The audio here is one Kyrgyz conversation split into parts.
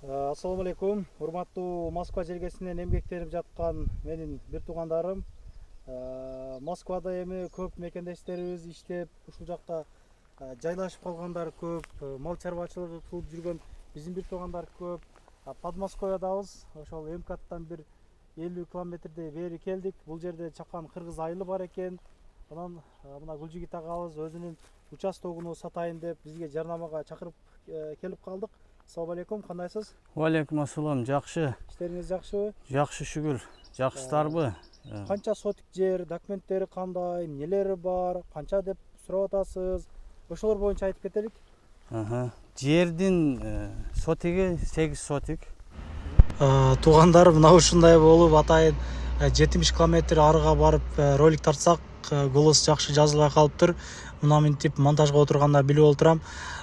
Ассаламу алейкум. Урматтуу Москва желкесинен эмгектенип жаткан менин бир туугандарым. Москвада эми көп мекендештерибиз иштеп, ушул жакта жайлашып калгандар көп, мал чарбачылыгы кылып жүргөн биздин бир туугандар көп. Подмосковьядабыз. Ошол МКаттан бир 50 километрдей бери келдик. Бул жерде чакан кыргыз айылы бар экен. Анан мына Гүлжигит агабыз өзүнүн участогуну сатайын деп бизге жарнамага чакырып келип калдык. Assalamu alaikum, кандайсыз? Алейкум ассалам, жакшы. Иштериңиз жакшыбы? Жакшы шүгүр. Жакшысыздарбы? Канча сотик жер, документтери кандай, эмнелери бар, канча деп сурап атасыз? Ошолор боюнча айтып кетелик. Жердин сотиги 8 сотик. Туугандар мына ушундай болуп атайын 70 километр арыга барып ролик тартсак, голос жакшы жазылбай калыптыр. Мына минтип монтажга отурганда билип отурам.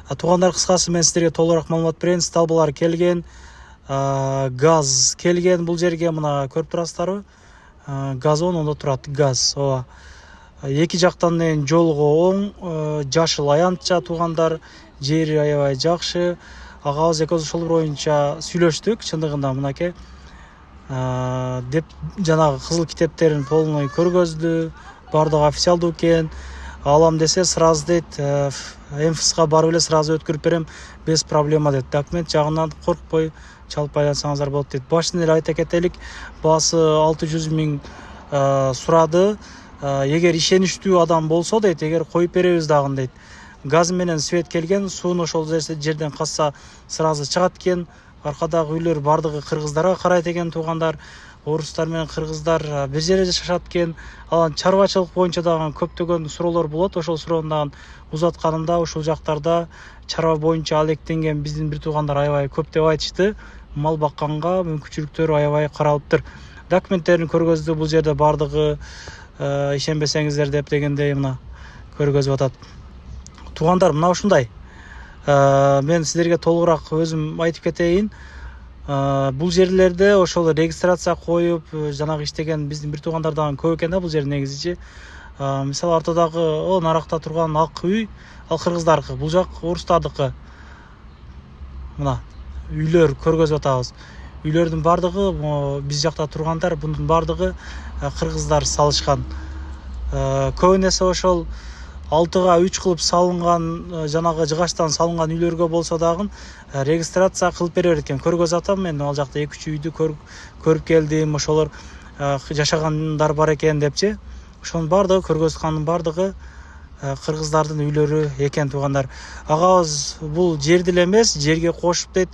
Туугандар, кыскасы мен сиздерге толугураак маалымат берейин. Столбалар келген, газ келген бул жерге, мына көрүп турасыздарбы? Газон ондо турат, газ. Ооба. Эки жактан эми жолго оң, жашыл аянтча туугандар, жери аябай жакшы. Агабыз экөөбүз ошол боюнча сүйлөштүк, чындыгында мынакей. Деп жанагы кызыл китептерин полный көргөздү, бардыгы официалдуу экен. Алам десе сразу дейт, МФСка барып эле сразу өткөрүп берем, без проблема дейт. Документ жагынан коркпой чалып байлансаңыздар болот дейт. Башынан эле айта кетелик, баасы 600 000 сурады. Эгер ишеничтүү адам болсо дейт, эгер коюп беребиз дагы дейт. Газ менен свет келген, сууну ошол жерден касса сразу чыгат экен. Аркадагы үйлөр бардыгы кыргыздарга карайт экен туугандар. Орустар менен кыргыздар бир жерде жашашат экен. Анан чарбачылык боюнча дагы көптөгөн суроолор болот. Ошол суроону дагы узатканымда ушул жактарда чарба боюнча алектенген биздин бир туугандар аябай көп деп айтышты. Мал бакканга мүмкүнчүлүктөр аябай каралыптыр. Документтерин көргөздү, бул жерде бардыгы ишенбесеңиздер деп дегендей мына көргөзүп атат. Туугандар, мына ушундай. Мен сиздерге толугураак өзүм айтып кетейин. Бул жерлерде ошол регистрация коюп, жанагы иштеген биздин бир туугандар дагы көп экен да бул жер негизичи. Мисалы ортодогу наракта турган ак үй, ал кыргыздаркы, бул жак орустардыкы. Мына үйлөр көргөзүп атабыз. Үйлөрдүн бардыгы биз жакта тургандар, бунун бардыгы кыргыздар салышкан. Көбүнесе ошол 6га 3 кылып салынган, жанагы жыгачтан салынган үйлөргө болсо дагы регистрация кылып бере берет экен. Көргөзүп атам мен, ал жакта 2-3 үйдү көрүп келдим. Ошолор жашагандар бар экен депчи. Ошонун бардыгы көргөзүткандын бардыгы кыргыздардын үйлөрү экен туугандар. Агабыз бул жерди эле эмес, жерге кошуп дейт,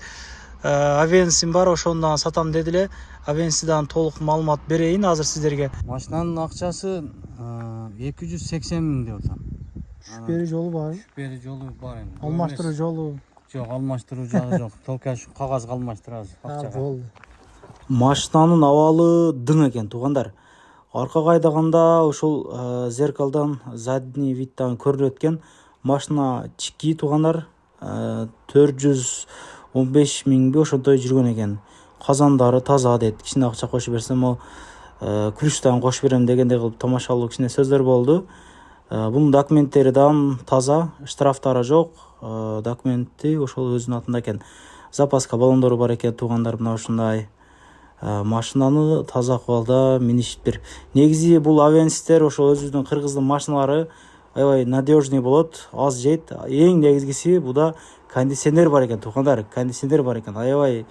авенсим бар, ошону сатам деди эле. Авенсидан толук маалымат берейин азыр сиздерге. Машинанын акчасы 280 000 деп атам. Түшпери жолу бар. Түшпери жолу бар эми. Алмаштыруу жолу. Жок, алмаштыруу жагы жок. Только ушу кагазга алмаштырабыз, акчага. Болду. Машинанын абалы дың экен туугандар. Аркага айдаганда ушул зеркалдан задний видтан көрүнөт экен. Машина чики туугандар, 415 000 ошонтой жүргөн экен. Казандары таза дейт. Кичине акча кошуп берсем, ал ключтан кошуп берем дегендей кылып тамашалуу кичине сөздөр болду. Бунун документтери дагы таза, штрафтары жок. Документи ошол өзүнүн атында экен. Запаска баллондору бар экен туугандар, мына ушундай. Машинаны таза акыбалда минишиптир. Негизи бул авенстер ошол өзүбүздүн кыргыздын машиналары аябай надежный болот, аз жейт. Эң негизгиси буда кондиционер бар экен туугандар. Кондиционер бар экен. Аябай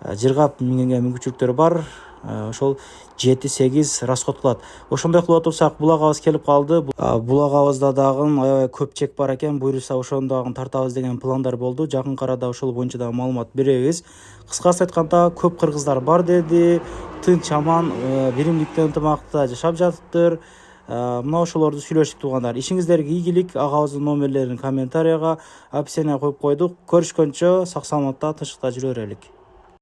жыргап мингенге мүмкүнчүлүктөр бар. Ошол 7-8 расход кылат. Ошондой кылып отурсак, булагабыз келип калды. Булагабызда дагы аябай көп чек бар экен. Буйруса ошону дагы тартабыз деген пландар болду. Жакын арада ошол боюнча дагы маалымат беребиз. Кыскасы айтканда, көп кыргыздар бар деди. Тынч аман, биримдикте ынтымакта жашап жатыптыр. Мына ошолорду сүйлөштүк туугандар. Ишиңиздерге ийгилик. Агабыздын номерлерин комментарийга, описание коюп койдук. Көрүшкөнчө сак саламатта, тынчтыкта жүрө берелик.